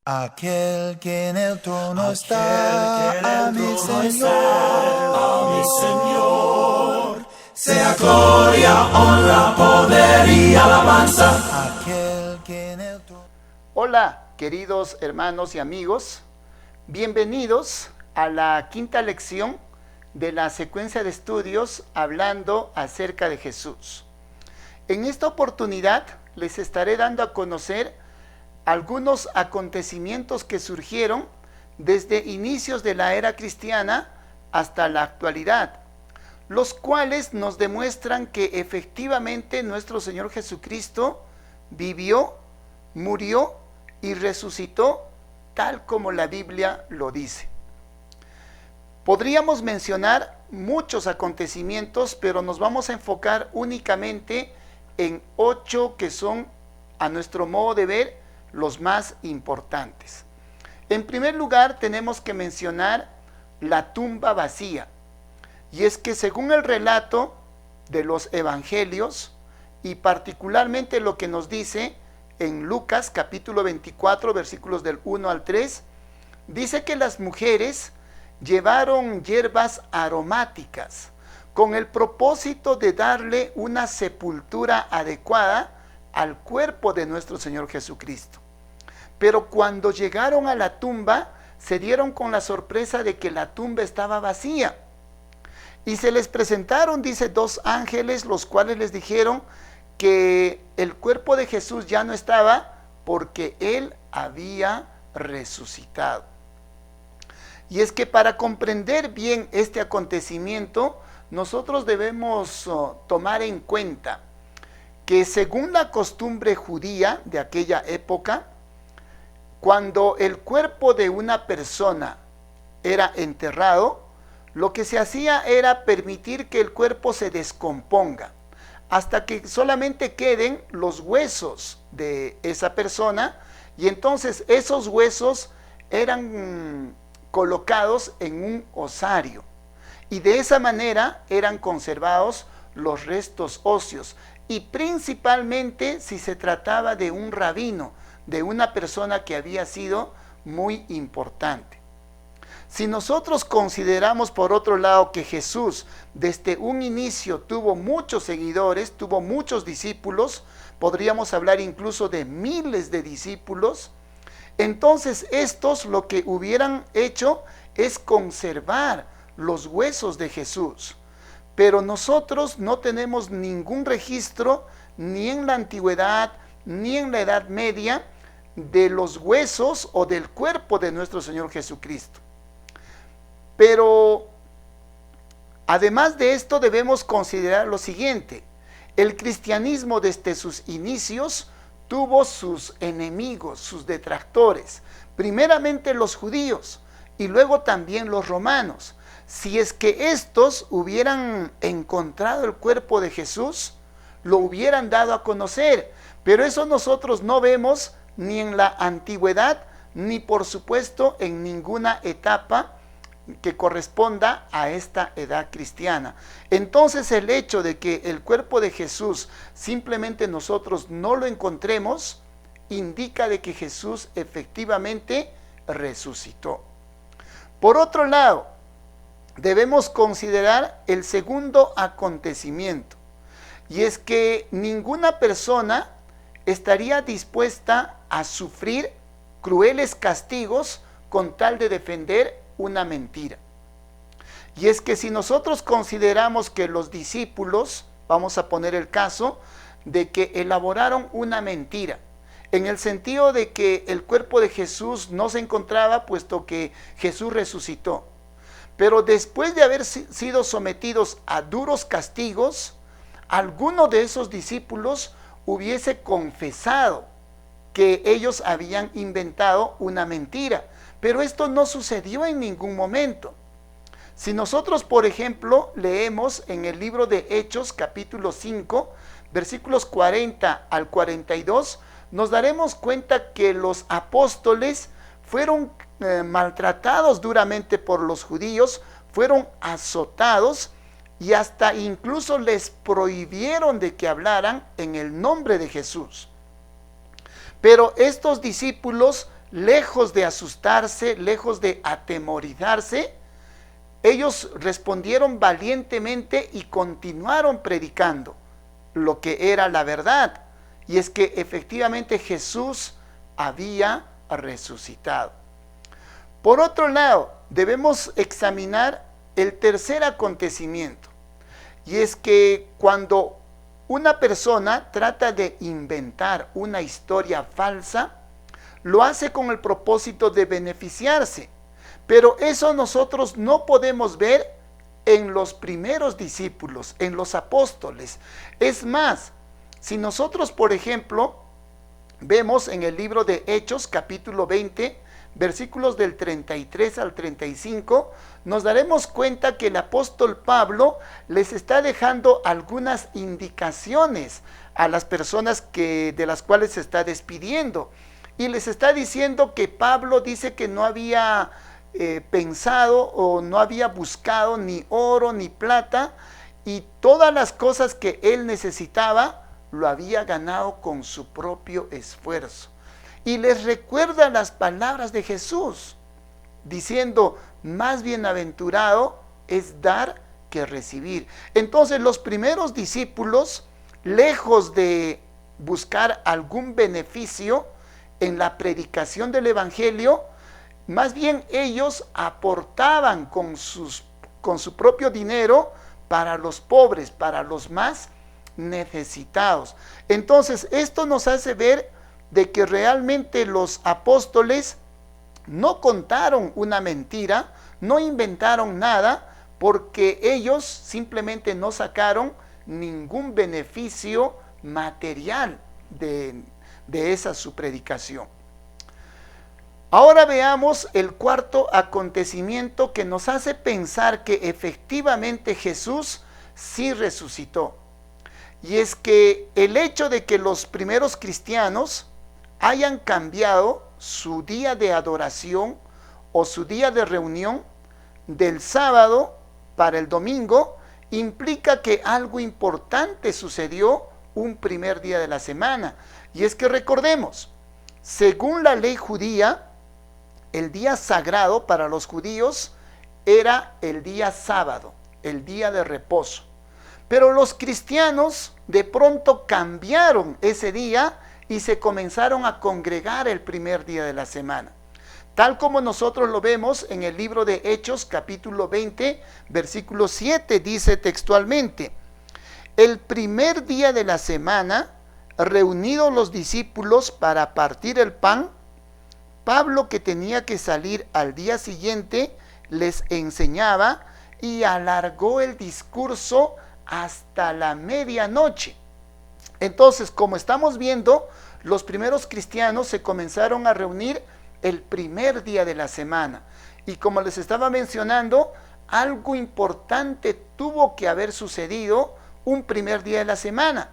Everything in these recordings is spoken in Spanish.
Aquel que en el trono está, a mi Señor, sea gloria, honra, poder y alabanza. Aquel que en el trono... Hola, queridos hermanos y amigos, bienvenidos a la quinta lección de la secuencia de estudios hablando acerca de Jesús. En esta oportunidad les estaré dando a conocer algunos acontecimientos que surgieron desde inicios de la era cristiana hasta la actualidad, los cuales nos demuestran que efectivamente nuestro Señor Jesucristo vivió, murió y resucitó tal como la Biblia lo dice. Podríamos mencionar muchos acontecimientos, pero nos vamos a enfocar únicamente en 8 que son, a nuestro modo de ver, los más importantes. En primer lugar, tenemos que mencionar la tumba vacía. Y es que según el relato de los evangelios, y particularmente lo que nos dice en Lucas capítulo 24, versículos del 1 al 3, dice que las mujeres llevaron hierbas aromáticas con el propósito de darle una sepultura adecuada al cuerpo de nuestro Señor Jesucristo. Pero cuando llegaron a la tumba, se dieron con la sorpresa de que la tumba estaba vacía. Y se les presentaron, dice, 2 ángeles, los cuales les dijeron que el cuerpo de Jesús ya no estaba porque Él había resucitado. Y es que para comprender bien este acontecimiento, nosotros debemos tomar en cuenta que según la costumbre judía de aquella época, cuando el cuerpo de una persona era enterrado, lo que se hacía era permitir que el cuerpo se descomponga hasta que solamente queden los huesos de esa persona, y entonces esos huesos eran colocados en un osario y de esa manera eran conservados los restos óseos, y principalmente si se trataba de un rabino, de una persona que había sido muy importante. Si nosotros consideramos por otro lado que Jesús desde un inicio tuvo muchos seguidores, tuvo muchos discípulos, podríamos hablar incluso de miles de discípulos, entonces estos lo que hubieran hecho es conservar los huesos de Jesús. Pero nosotros no tenemos ningún registro, ni en la antigüedad, ni en la Edad Media, de los huesos o del cuerpo de nuestro Señor Jesucristo. Pero además de esto debemos considerar lo siguiente: el cristianismo desde sus inicios tuvo sus enemigos, sus detractores, primeramente los judíos y luego también los romanos. Si es que estos hubieran encontrado el cuerpo de Jesús, lo hubieran dado a conocer, pero eso nosotros no vemos ni en la antigüedad, ni por supuesto en ninguna etapa que corresponda a esta edad cristiana. Entonces el hecho de que el cuerpo de Jesús simplemente nosotros no lo encontremos, indica de que Jesús efectivamente resucitó. Por otro lado, debemos considerar el segundo acontecimiento, y es que ninguna persona estaría dispuesta a sufrir crueles castigos con tal de defender una mentira. Y es que si nosotros consideramos que los discípulos, vamos a poner el caso de que elaboraron una mentira, en el sentido de que el cuerpo de Jesús no se encontraba puesto que Jesús resucitó, pero después de haber sido sometidos a duros castigos, alguno de esos discípulos hubiese confesado que ellos habían inventado una mentira, pero esto no sucedió en ningún momento. Si nosotros, por ejemplo, leemos en el libro de Hechos, capítulo 5, versículos 40 al 42, nos daremos cuenta que los apóstoles fueron maltratados duramente por los judíos, fueron azotados y hasta incluso les prohibieron de que hablaran en el nombre de Jesús. Pero estos discípulos lejos de asustarse, lejos de atemorizarse, ellos respondieron valientemente y continuaron predicando lo que era la verdad. Y es que efectivamente Jesús había resucitado. Por otro lado, debemos examinar el tercer acontecimiento. Y es que cuando una persona trata de inventar una historia falsa, lo hace con el propósito de beneficiarse. Pero eso nosotros no podemos ver en los primeros discípulos, en los apóstoles. Es más, si nosotros, por ejemplo, vemos en el libro de Hechos, capítulo 20, versículos del 33 al 35, nos daremos cuenta que el apóstol Pablo les está dejando algunas indicaciones a las personas de las cuales se está despidiendo. Y les está diciendo que Pablo dice que no había pensado o no había buscado ni oro ni plata, y todas las cosas que él necesitaba lo había ganado con su propio esfuerzo. Y les recuerda las palabras de Jesús, diciendo, más bienaventurado es dar que recibir. Entonces los primeros discípulos, lejos de buscar algún beneficio en la predicación del evangelio, más bien ellos aportaban con su propio dinero para los pobres, para los más necesitados. Entonces esto nos hace ver de que realmente los apóstoles no contaron una mentira, no inventaron nada, porque ellos simplemente no sacaron ningún beneficio material de esa su predicación. Ahora veamos el cuarto acontecimiento que nos hace pensar que efectivamente Jesús sí resucitó. Y es que el hecho de que los primeros cristianos hayan cambiado su día de adoración o su día de reunión del sábado para el domingo implica que algo importante sucedió un primer día de la semana. Y es que recordemos, según la ley judía, el día sagrado para los judíos era el día sábado, el día de reposo. Pero los cristianos de pronto cambiaron ese día y se comenzaron a congregar el primer día de la semana. Tal como nosotros lo vemos en el libro de Hechos, capítulo 20, versículo 7, dice textualmente: el primer día de la semana, reunidos los discípulos para partir el pan, Pablo, que tenía que salir al día siguiente, les enseñaba y alargó el discurso hasta la medianoche. Entonces, como estamos viendo, los primeros cristianos se comenzaron a reunir el primer día de la semana. Y como les estaba mencionando, algo importante tuvo que haber sucedido un primer día de la semana.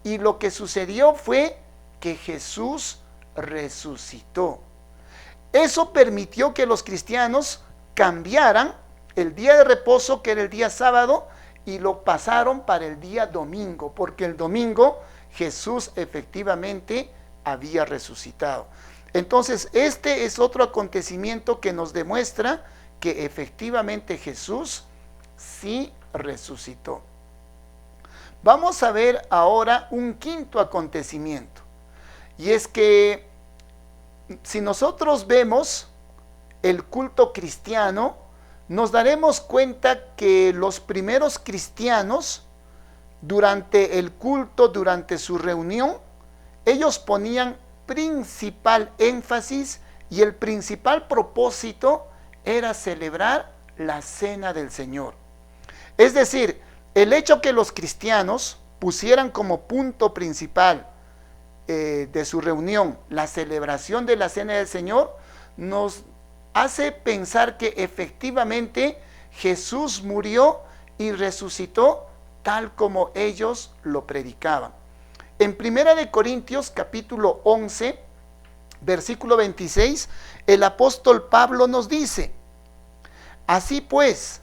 Y lo que sucedió fue que Jesús resucitó. Eso permitió que los cristianos cambiaran el día de reposo, que era el día sábado, y lo pasaron para el día domingo, porque el domingo Jesús efectivamente había resucitado. Entonces, este es otro acontecimiento que nos demuestra que efectivamente Jesús sí resucitó. Vamos a ver ahora un quinto acontecimiento, y es que si nosotros vemos el culto cristiano, nos daremos cuenta que los primeros cristianos, durante el culto, durante su reunión, ellos ponían principal énfasis y el principal propósito era celebrar la cena del Señor. Es decir, el hecho que los cristianos pusieran como punto principal de su reunión la celebración de la cena del Señor, nos hace pensar que efectivamente Jesús murió y resucitó tal como ellos lo predicaban. En 1 Corintios capítulo 11, versículo 26, el apóstol Pablo nos dice: así pues,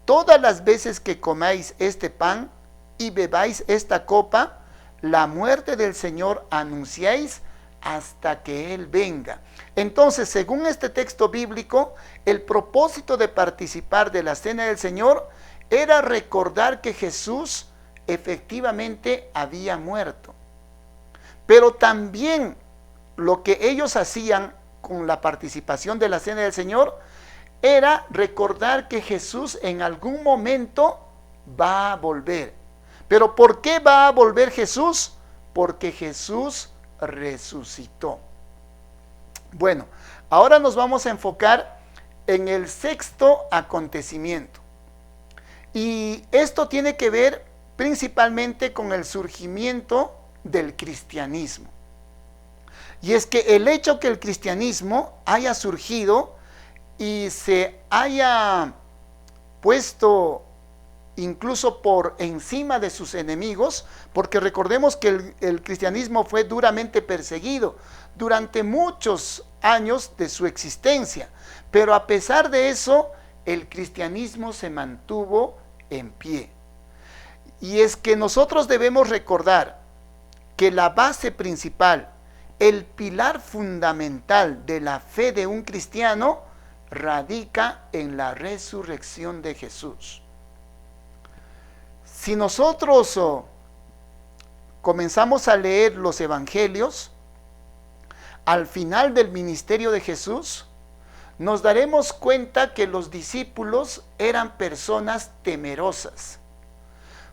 todas las veces que comáis este pan y bebáis esta copa, la muerte del Señor anunciáis hasta que Él venga. Entonces, según este texto bíblico, el propósito de participar de la Cena del Señor era recordar que Jesús efectivamente había muerto. Pero también lo que ellos hacían con la participación de la Cena del Señor era recordar que Jesús en algún momento va a volver. ¿Pero por qué va a volver Jesús? Porque Jesús resucitó. Bueno, ahora nos vamos a enfocar en el sexto acontecimiento. Y esto tiene que ver principalmente con el surgimiento del cristianismo. Y es que el hecho que el cristianismo haya surgido y se haya puesto incluso por encima de sus enemigos, porque recordemos que el cristianismo fue duramente perseguido durante muchos años de su existencia, pero a pesar de eso, el cristianismo se mantuvo en pie. Y es que nosotros debemos recordar que la base principal, el pilar fundamental de la fe de un cristiano, radica en la resurrección de Jesús. Si nosotros comenzamos a leer los evangelios, al final del ministerio de Jesús, nos daremos cuenta que los discípulos eran personas temerosas.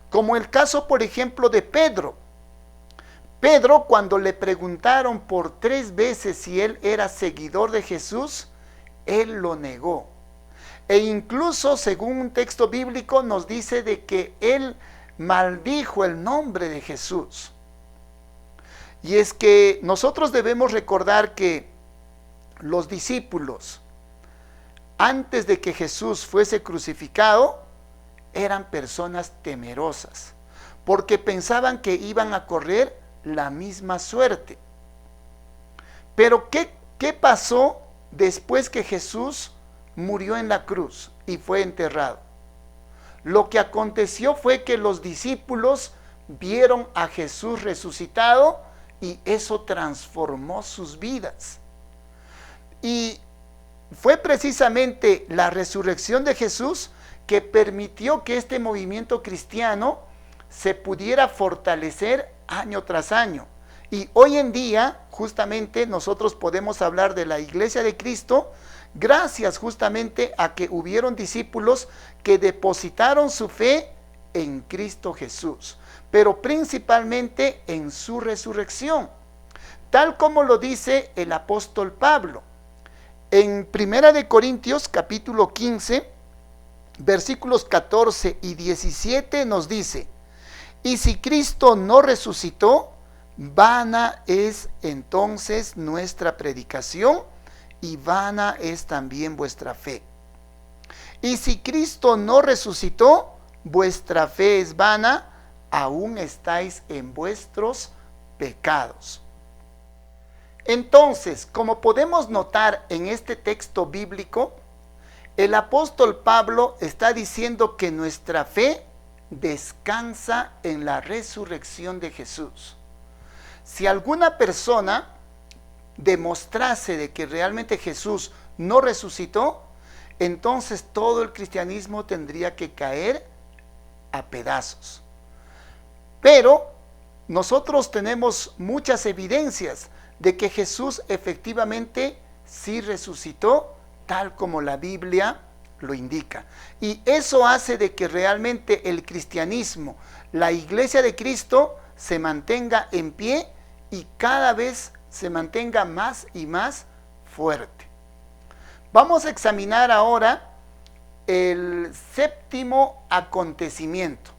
Como el caso, por ejemplo, de Pedro. Pedro, cuando le preguntaron por 3 veces si él era seguidor de Jesús, él lo negó. E incluso, según un texto bíblico, nos dice de que él maldijo el nombre de Jesús. Y es que nosotros debemos recordar que los discípulos, antes de que Jesús fuese crucificado, eran personas temerosas, porque pensaban que iban a correr la misma suerte. Pero ¿qué pasó después que Jesús murió en la cruz y fue enterrado? Lo que aconteció fue que los discípulos vieron a Jesús resucitado y eso transformó sus vidas. Y fue precisamente la resurrección de Jesús que permitió que este movimiento cristiano se pudiera fortalecer año tras año. Y hoy en día, justamente, nosotros podemos hablar de la Iglesia de Cristo gracias justamente a que hubieron discípulos que depositaron su fe en Cristo Jesús, pero principalmente en su resurrección, tal como lo dice el apóstol Pablo. En 1 Corintios capítulo 15, versículos 14 y 17 nos dice: y si Cristo no resucitó, vana es entonces nuestra predicación y vana es también vuestra fe. Y si Cristo no resucitó, vuestra fe es vana, aún estáis en vuestros pecados. Entonces, como podemos notar en este texto bíblico, el apóstol Pablo está diciendo que nuestra fe descansa en la resurrección de Jesús. Si alguna persona demostrase de que realmente Jesús no resucitó, entonces todo el cristianismo tendría que caer a pedazos. Pero nosotros tenemos muchas evidencias de que Jesús efectivamente sí resucitó, tal como la Biblia lo indica. Y eso hace de que realmente el cristianismo, la Iglesia de Cristo, se mantenga en pie y cada vez se mantenga más y más fuerte. Vamos a examinar ahora el séptimo acontecimiento,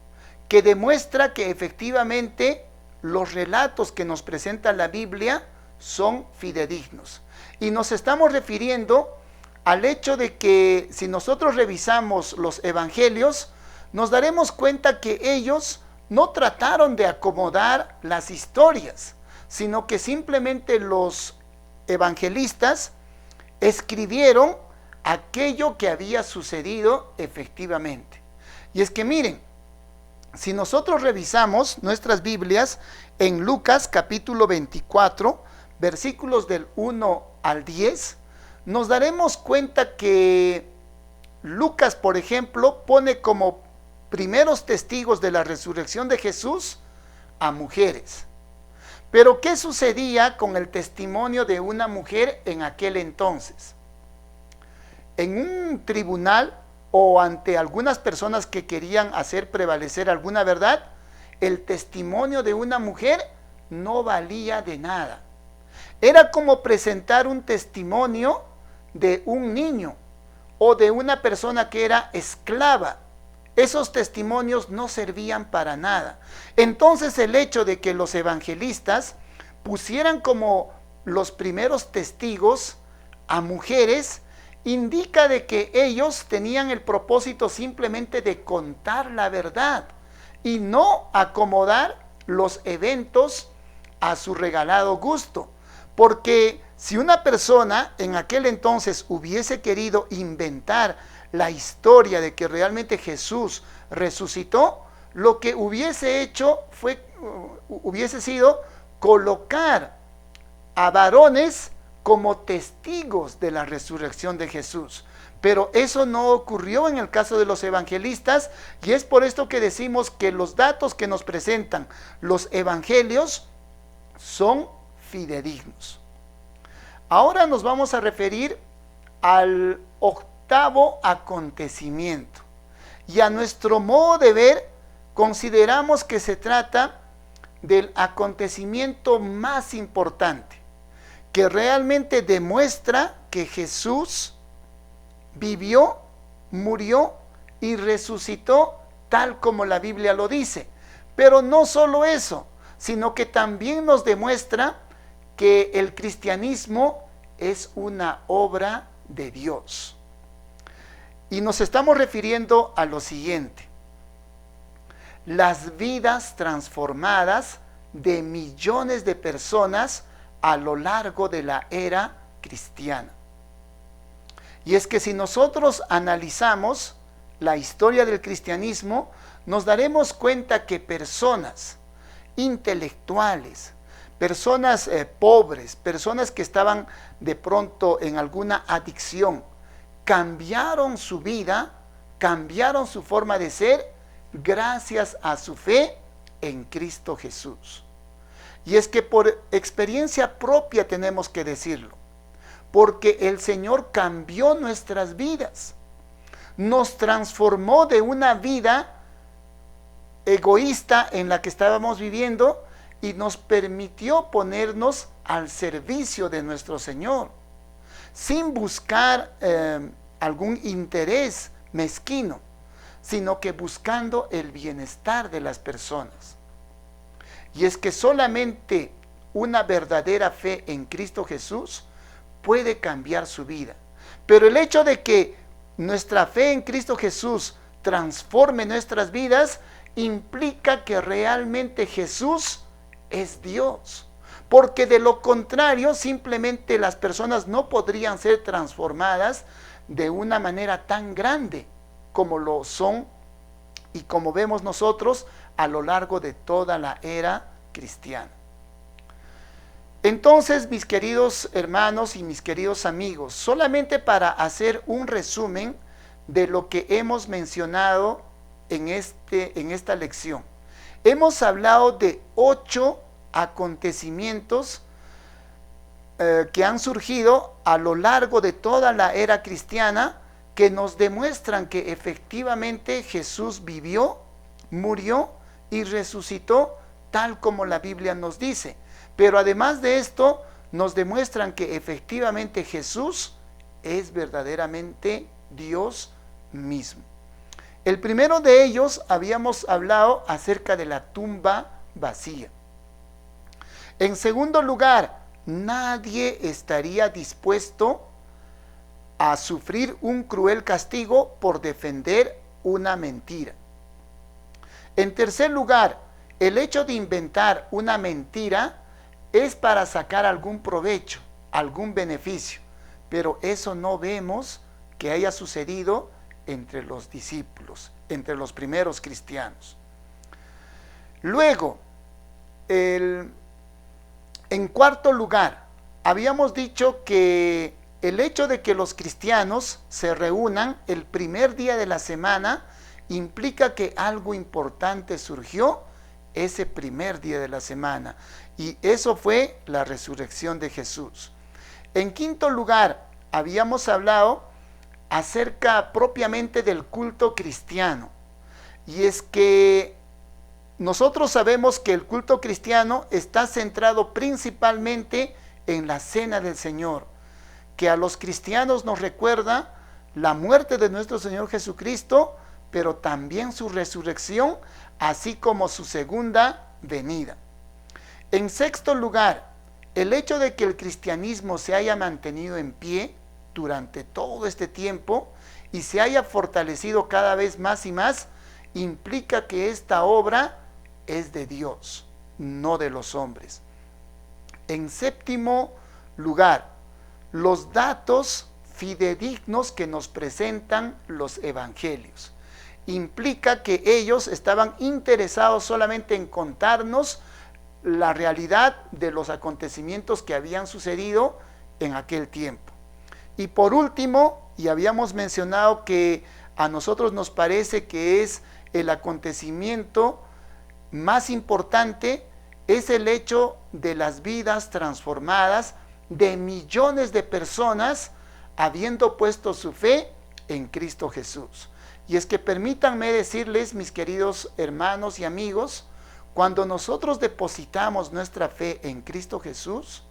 que demuestra que efectivamente los relatos que nos presenta la Biblia son fidedignos. Y nos estamos refiriendo al hecho de que si nosotros revisamos los evangelios, nos daremos cuenta que ellos no trataron de acomodar las historias, sino que simplemente los evangelistas escribieron aquello que había sucedido efectivamente. Y es que miren, si nosotros revisamos nuestras Biblias en Lucas capítulo 24, versículos del 1 al 10, nos daremos cuenta que Lucas, por ejemplo, pone como primeros testigos de la resurrección de Jesús a mujeres. Pero ¿qué sucedía con el testimonio de una mujer en aquel entonces? En un tribunal o ante algunas personas que querían hacer prevalecer alguna verdad, el testimonio de una mujer no valía de nada. Era como presentar un testimonio de un niño o de una persona que era esclava. Esos testimonios no servían para nada. Entonces el hecho de que los evangelistas pusieran como los primeros testigos a mujeres indica de que ellos tenían el propósito simplemente de contar la verdad y no acomodar los eventos a su regalado gusto. Porque si una persona en aquel entonces hubiese querido inventar la historia de que realmente Jesús resucitó, lo que hubiese hecho hubiese sido colocar a varones como testigos de la resurrección de Jesús. Pero eso no ocurrió en el caso de los evangelistas, y es por esto que decimos que los datos que nos presentan los evangelios son fidedignos. Ahora nos vamos a referir al octavo acontecimiento, y a nuestro modo de ver consideramos que se trata del acontecimiento más importante, que realmente demuestra que Jesús vivió, murió y resucitó tal como la Biblia lo dice. Pero no solo eso, sino que también nos demuestra que el cristianismo es una obra de Dios. Y nos estamos refiriendo a lo siguiente: las vidas transformadas de millones de personas a lo largo de la era cristiana. Y es que si nosotros analizamos la historia del cristianismo, nos daremos cuenta que personas intelectuales, personas pobres, personas que estaban de pronto en alguna adicción, cambiaron su vida, cambiaron su forma de ser gracias a su fe en Cristo Jesús. Y es que por experiencia propia tenemos que decirlo, porque el Señor cambió nuestras vidas, nos transformó de una vida egoísta en la que estábamos viviendo y nos permitió ponernos al servicio de nuestro Señor, sin buscar algún interés mezquino, sino que buscando el bienestar de las personas. Y es que solamente una verdadera fe en Cristo Jesús puede cambiar su vida. Pero el hecho de que nuestra fe en Cristo Jesús transforme nuestras vidas implica que realmente Jesús es Dios. Porque de lo contrario, simplemente las personas no podrían ser transformadas de una manera tan grande como lo son y como vemos nosotros a lo largo de toda la era cristiana. Entonces, mis queridos hermanos y mis queridos amigos, solamente para hacer un resumen de lo que hemos mencionado en esta lección, hemos hablado de 8 acontecimientos que han surgido a lo largo de toda la era cristiana, que nos demuestran que efectivamente Jesús vivió, murió y resucitó tal como la Biblia nos dice. Pero además de esto, nos demuestran que efectivamente Jesús es verdaderamente Dios mismo. El primero de ellos habíamos hablado acerca de la tumba vacía. En segundo lugar, nadie estaría dispuesto a sufrir un cruel castigo por defender una mentira. En tercer lugar, el hecho de inventar una mentira es para sacar algún provecho, algún beneficio, pero eso no vemos que haya sucedido entre los discípulos, entre los primeros cristianos. Luego, en cuarto lugar, habíamos dicho que el hecho de que los cristianos se reúnan el primer día de la semana implica que algo importante surgió ese primer día de la semana, y eso fue la resurrección de Jesús. En quinto lugar, habíamos hablado acerca propiamente del culto cristiano, y es que nosotros sabemos que el culto cristiano está centrado principalmente en la cena del Señor, que a los cristianos nos recuerda la muerte de nuestro Señor Jesucristo, pero también su resurrección, así como su segunda venida. En sexto lugar, el hecho de que el cristianismo se haya mantenido en pie durante todo este tiempo y se haya fortalecido cada vez más y más, implica que esta obra es de Dios, no de los hombres. En séptimo lugar, los datos fidedignos que nos presentan los evangelios. Implica que ellos estaban interesados solamente en contarnos la realidad de los acontecimientos que habían sucedido en aquel tiempo. Y por último, y habíamos mencionado que a nosotros nos parece que es el acontecimiento más importante, es el hecho de las vidas transformadas de millones de personas habiendo puesto su fe en Cristo Jesús. Y es que permítanme decirles, mis queridos hermanos y amigos, cuando nosotros depositamos nuestra fe en Cristo Jesús,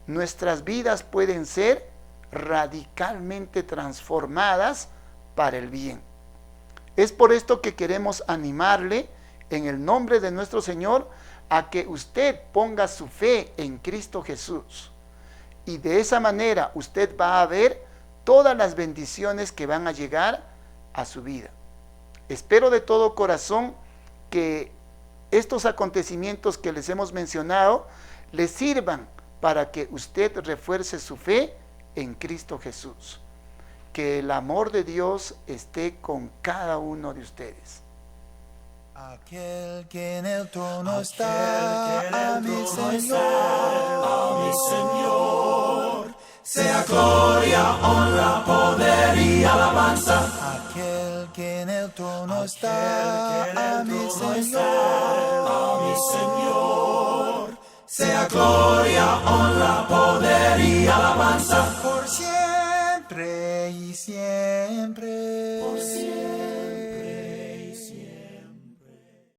nuestras vidas pueden ser radicalmente transformadas para el bien. Es por esto que queremos animarle en el nombre de nuestro Señor a que usted ponga su fe en Cristo Jesús, y de esa manera usted va a ver todas las bendiciones que van a llegar a su vida. Espero de todo corazón que estos acontecimientos que les hemos mencionado les sirvan para que usted refuerce su fe en Cristo Jesús. Que el amor de Dios esté con cada uno de ustedes. Aquel que en el trono está, a mi Señor, sea gloria, honra, poder y alabanza. Aquel que en el trono está, a mi Señor, sea gloria, honra, poder y alabanza. Por siempre y siempre.